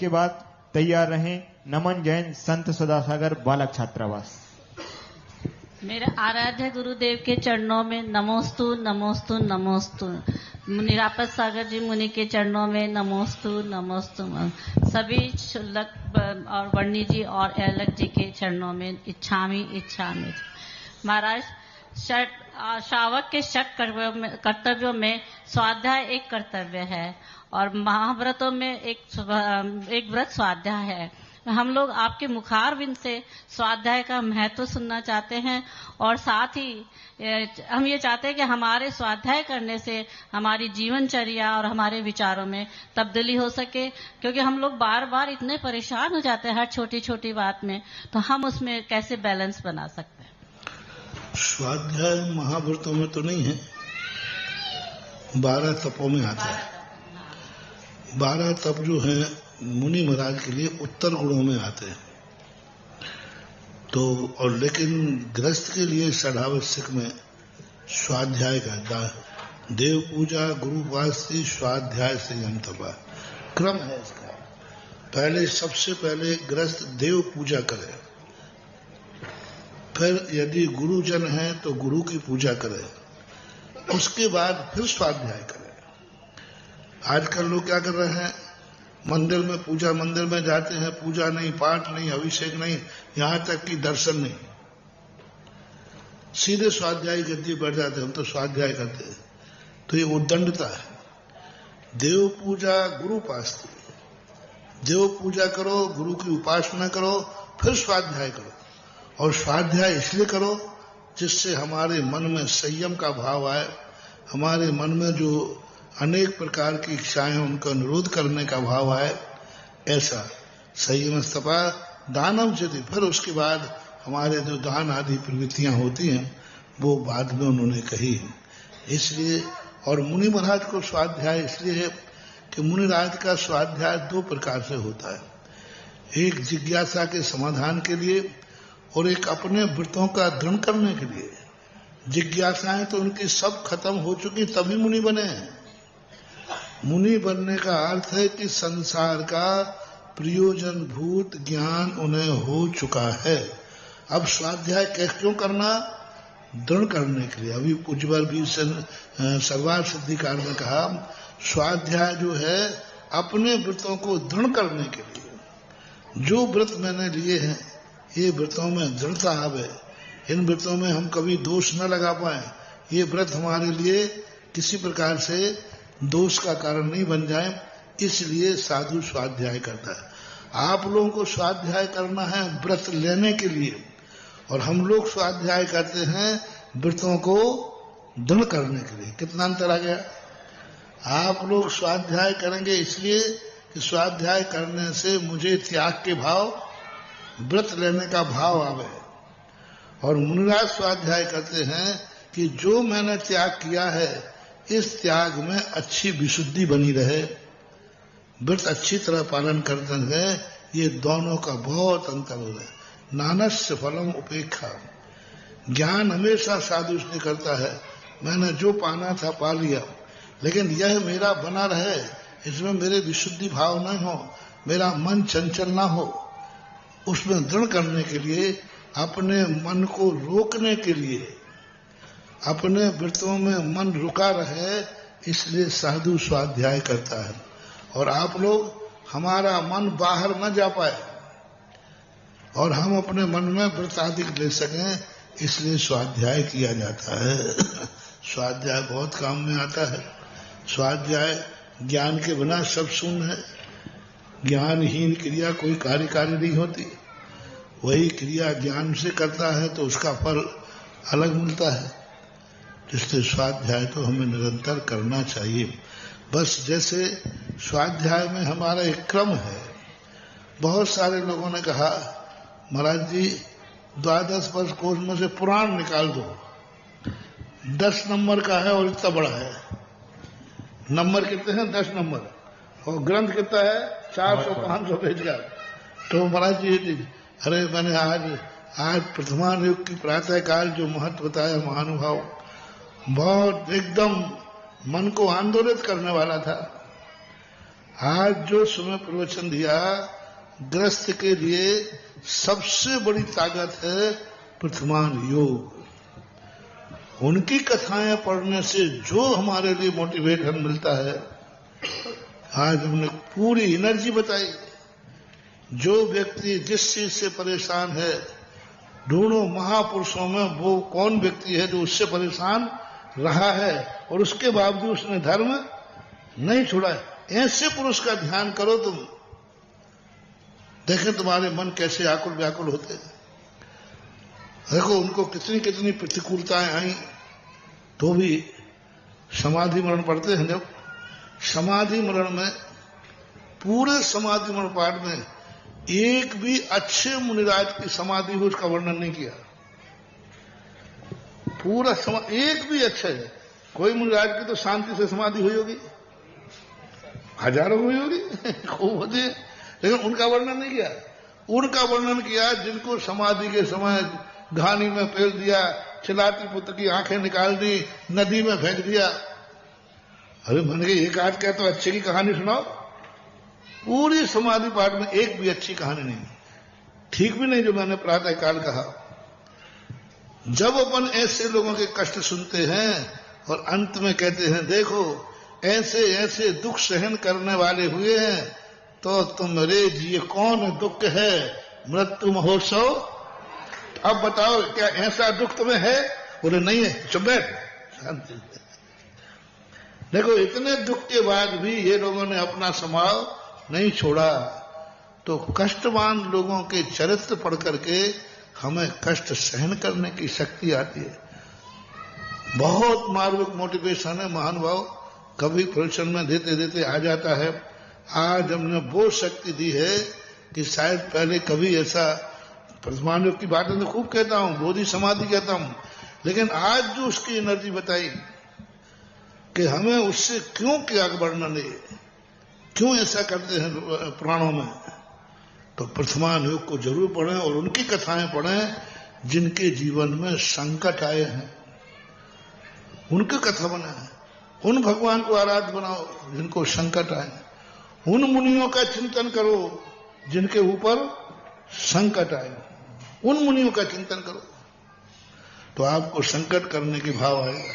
उसके बाद तैयार रहें नमन जैन संत सदासागर बालक छात्रावास। मेरे आराध्य गुरुदेव के चरणों में नमोस्तु नमोस्तु नमोस्तु। निरापद सागर जी मुनि के चरणों में नमोस्तु नमोस्तु। सभी शुल्लक और वर्णी जी और एलक जी के चरणों में इच्छामी इच्छामी। महाराज श्रावक के षट कर्तव्यों में स्वाध्याय एक कर्तव्य है और महाव्रतों में एक व्रत स्वाध्याय है। हम लोग आपके मुखारविंद से स्वाध्याय का महत्व सुनना चाहते हैं और साथ ही हम ये चाहते हैं कि हमारे स्वाध्याय करने से हमारी जीवनचर्या और हमारे विचारों में तब्दीली हो सके, क्योंकि हम लोग बार बार इतने परेशान हो जाते हैं हर छोटी छोटी बात में, तो हम उसमें कैसे बैलेंस बना सकते हैं। स्वाध्याय महाव्रतों में तो नहीं है, 12 तपों में आता है। 12 तप जो है मुनि महाराज के लिए उत्तर गुणों में आते हैं, तो और लेकिन गृहस्थ के लिए षडावश्यक में स्वाध्याय का देव पूजा गुरु उपासना स्वाध्याय संयम तपा क्रम है इसका। पहले सबसे पहले गृहस्थ देव पूजा करे, फिर यदि गुरुजन है तो गुरु की पूजा करे, उसके बाद फिर स्वाध्याय करे। आजकल लोग क्या कर रहे हैं, मंदिर में पूजा मंदिर में जाते हैं, पूजा नहीं, पाठ नहीं, अभिषेक नहीं, यहां तक कि दर्शन नहीं, सीधे स्वाध्याय गद्दी बैठ जाते हैं। हम तो स्वाध्याय करते हैं, तो ये उद्दंडता है। देव पूजा गुरु उपासना, देव पूजा करो, गुरु की उपासना करो, फिर स्वाध्याय करो। और स्वाध्याय इसलिए करो जिससे हमारे मन में संयम का भाव आए, हमारे मन में जो अनेक प्रकार की इच्छाएं उनका निरोध करने का भाव आए। ऐसा संयम तपा दानम यदि, फिर उसके बाद हमारे जो दान आदि प्रवृत्तियां होती हैं वो बाद में उन्होंने कही है। इसलिए और मुनि महाराज को स्वाध्याय इसलिए है कि मुनि राज का स्वाध्याय 2 प्रकार से होता है, एक जिज्ञासा के समाधान के लिए और एक अपने व्रतों का दृढ़ करने के लिए। जिज्ञासाएं तो उनकी सब खत्म हो चुकी तभी मुनि बने हैं। मुनि बनने का अर्थ है कि संसार का प्रयोजन भूत ज्ञान उन्हें हो चुका है। अब स्वाध्याय क्यों करना, दृढ़ करने के लिए। अभी पूज्यवर भी सर्वार्थ सिद्धिकार में कहा स्वाध्याय जो है अपने व्रतों को दृढ़ करने के लिए। जो व्रत मैंने लिए हैं ये व्रतों में दृढ़ता आवे, इन व्रतों में हम कभी दोष न लगा पाए, ये व्रत हमारे लिए किसी प्रकार से दोष का कारण नहीं बन जाए, इसलिए साधु स्वाध्याय करता है। आप लोगों को स्वाध्याय करना है व्रत लेने के लिए, और हम लोग स्वाध्याय करते हैं व्रतों को दृढ़ करने के लिए। कितना अंतर आ गया। आप लोग स्वाध्याय करेंगे इसलिए कि स्वाध्याय करने से मुझे त्याग के भाव, व्रत लेने का भाव आवे, और मुनिराज स्वाध्याय करते हैं कि जो मैंने त्याग किया है इस त्याग में अच्छी विशुद्धि बनी रहे, व्रत अच्छी तरह पालन करते रहे। ये दोनों का बहुत अंतर हो रहा है। नानस्य फलम उपेक्षा, ज्ञान हमेशा साधु इसलिए करता है मैंने जो पाना था पा लिया, लेकिन यह मेरा बना रहे, इसमें मेरे विशुद्धि भाव न हो, मेरा मन चंचल ना हो। उसमें दृढ़ करने के लिए, अपने मन को रोकने के लिए, अपने व्रतों में मन रुका रहे, इसलिए साधु स्वाध्याय करता है। और आप लोग, हमारा मन बाहर न जा पाए और हम अपने मन में व्रत आदि ले सकें, इसलिए स्वाध्याय किया जाता है। स्वाध्याय बहुत काम में आता है। स्वाध्याय ज्ञान के बिना सब शून्य है। ज्ञानहीन क्रिया कोई कार्यकारी नहीं होती। वही क्रिया ज्ञान से करता है तो उसका फल अलग मिलता है। इसलिए स्वाध्याय तो हमें निरंतर करना चाहिए। बस जैसे स्वाध्याय में हमारा एक क्रम है। बहुत सारे लोगों ने कहा महाराज जी 12 वर्ष कोर्स में से पुराण निकाल दो, 10 नंबर का है और इतना बड़ा है। नंबर कितने हैं? 10 नंबर। और ग्रंथ कितना है? 400-500 पेज का। तो महाराज जी अरे मैंने आज प्रथमान युग की प्रातः काल जो महत्व बताया महानुभाव, बहुत एकदम मन को आंदोलित करने वाला था। आज जो समय प्रवचन दिया, ग्रस्त के लिए सबसे बड़ी ताकत है प्रथमान योग। उनकी कथाएं पढ़ने से जो हमारे लिए मोटिवेशन मिलता है, आज हमने पूरी एनर्जी बताई। जो व्यक्ति जिस चीज से परेशान है, ढूंढो महापुरुषों में वो कौन व्यक्ति है जो उससे परेशान रहा है और उसके बावजूद उसने धर्म नहीं छोड़ा है। ऐसे पुरुष का ध्यान करो तुम, देखें तुम्हारे मन कैसे आकुल व्याकुल होते हैं। देखो उनको कितनी कितनी प्रतिकूलताएं आई तो भी समाधि मरण पढ़ते हैं। जब समाधि मरण में, पूरे समाधि मरण पाठ में एक भी अच्छे मुनिराज की समाधि हो उसका वर्णन नहीं किया। पूरा एक भी अच्छा है। कोई मुनिराज की तो शांति से समाधि हुई होगी, हजारों हुई होगी, खूब होती है, लेकिन उनका वर्णन नहीं किया। उनका वर्णन किया जिनको समाधि के समय घानी में फेर दिया, चिलाती पुत्र की आंखें निकाल दी, नदी में फेंक दिया। अरे मन के एक आध क्या तो अच्छे की कहानी सुनाओ। पूरी समाधि पाठ में एक भी अच्छी कहानी नहीं, ठीक भी नहीं जो मैंने प्रातः काल कहा। जब अपन ऐसे लोगों के कष्ट सुनते हैं और अंत में कहते हैं देखो ऐसे ऐसे दुख सहन करने वाले हुए हैं, तो तुम रे जी कौन दुख है, मृत्यु महोत्सव। अब बताओ क्या ऐसा दुख तुम्हें है? बोले नहीं है, चुप बैठ, शांति। देखो इतने दुख के बाद भी ये लोगों ने अपना स्वभाव नहीं छोड़ा। तो कष्टवान लोगों के चरित्र पढ़ करके हमें कष्ट सहन करने की शक्ति आती है। बहुत मार्मिक मोटिवेशन है महानुभाव, कभी प्रवचन में देते देते आ जाता है। आज हमने वो शक्ति दी है कि शायद पहले कभी ऐसा, प्रथमान योग की बातें तो खूब कहता हूं, बोधि समाधि कहता हूं, लेकिन आज जो उसकी एनर्जी बताई कि हमें उससे क्यों क्या वर्णन है, क्यों ऐसा करते हैं पुराणों में, तो प्रथमान योग को जरूर पढ़ें और उनकी कथाएं पढ़ें जिनके जीवन में संकट आए हैं, उनकी कथा बनाएं। उन भगवान को आराध्य बनाओ जिनको संकट आए। उन मुनियों का चिंतन करो जिनके ऊपर संकट आए, उन मुनियों का चिंतन करो तो आपको संकट करने की भाव आएगा।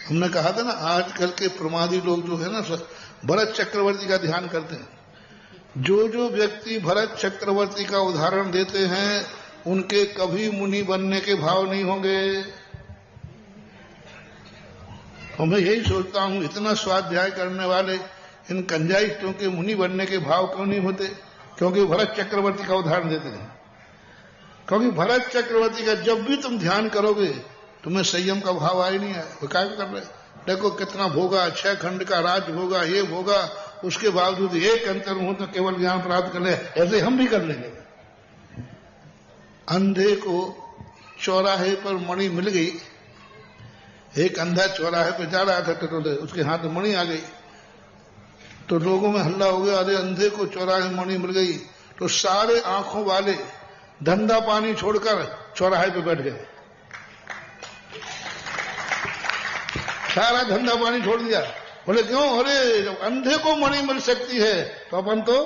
हमने कहा था ना, आजकल के प्रमादी लोग जो है ना, भरत चक्रवर्ती का ध्यान करते हैं। जो व्यक्ति भरत चक्रवर्ती का उदाहरण देते हैं उनके कभी मुनि बनने के भाव नहीं होंगे। और मैं यही सोचता हूं, इतना स्वाध्याय करने वाले इन कंजाइस्टों के मुनि बनने के भाव क्यों नहीं होते? क्योंकि भरत चक्रवर्ती का उदाहरण देते हैं। क्योंकि भरत चक्रवर्ती का जब भी तुम ध्यान करोगे तुम्हें संयम का भाव आए नहीं आए। वो क्या कर रहे? देखो कितना भोगा, 6 खंड का राज भोगा, ये भोगा, उसके बावजूद एक अंतर हो तो केवल ज्ञान प्राप्त कर ले, ऐसे हम भी कर लेंगे। अंधे को चौराहे पर मणि मिल गई। एक अंधा चौराहे पर जा रहा था टटोले, उसके हाथ में मणि आ गई तो लोगों में हल्ला हो गया, अरे अंधे को चौराहे में मणि मिल गई। तो सारे आंखों वाले धंधा पानी छोड़कर चौराहे पे बैठ गए, सारा धंधा पानी छोड़ दिया। बोले क्यों? अरे जब अंधे को मणि मिल सकती है तो अपन तो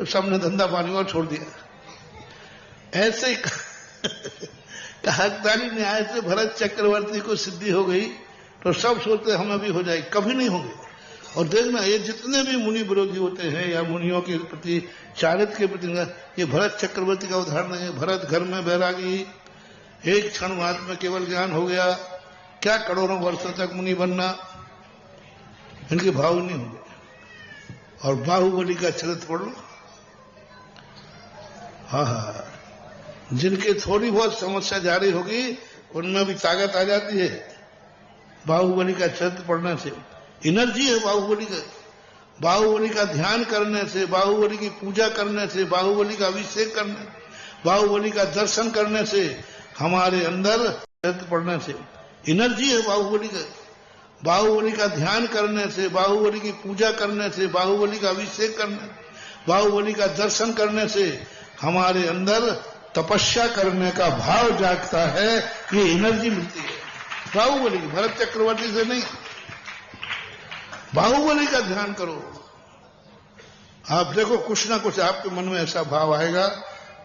सबने धंधा पानी और छोड़ दिया। ऐसे ही हकदारी न्याय से भरत चक्रवर्ती को सिद्धि हो गई तो सब सोचते हमें भी हो जाएगी, कभी नहीं होंगे। और देखना ये जितने भी मुनि विरोधी होते हैं या मुनियों के प्रति, चारित्र के प्रति, ये भरत चक्रवर्ती का उदाहरण है। भरत घर में बैरागी, एक क्षण बाद में केवल ज्ञान हो गया, क्या करोड़ों वर्षों तक मुनि बनना, इनके भाव नहीं होंगे। और बाहुबली का चरित्र पढ़ लो, हाँ, जिनकी थोड़ी बहुत समस्या जारी होगी उनमें भी ताकत आ जाती है बाहुबली का चरित्र पढ़ने से। एनर्जी है बाहुबली का। बाहुबली का ध्यान करने से, बाहुबली की पूजा करने से, बाहुबली का अभिषेक करने, बाहुबली का दर्शन करने से, हमारे अंदर चरित्र पढ़ने से एनर्जी है बाहुबली का। बाहुबली का ध्यान करने से, बाहुबली की पूजा करने से, बाहुबली का अभिषेक करने, बाहुबली का दर्शन करने से हमारे अंदर तपस्या करने का भाव जागता है, ये एनर्जी मिलती है बाहुबली की, भरत चक्रवर्ती से नहीं। बाहुबली का ध्यान करो। आप देखो कुछ ना कुछ आपके मन में ऐसा भाव आएगा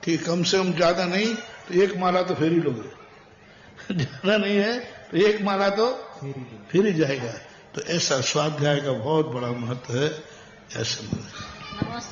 कि कम से कम ज्यादा नहीं तो एक माला तो फेर ही लोगे। ज्यादा नहीं है तो एक माला तो फिर ही जाएगा। तो ऐसा स्वाध्याय का बहुत बड़ा महत्व है। ऐसे नमस्ते।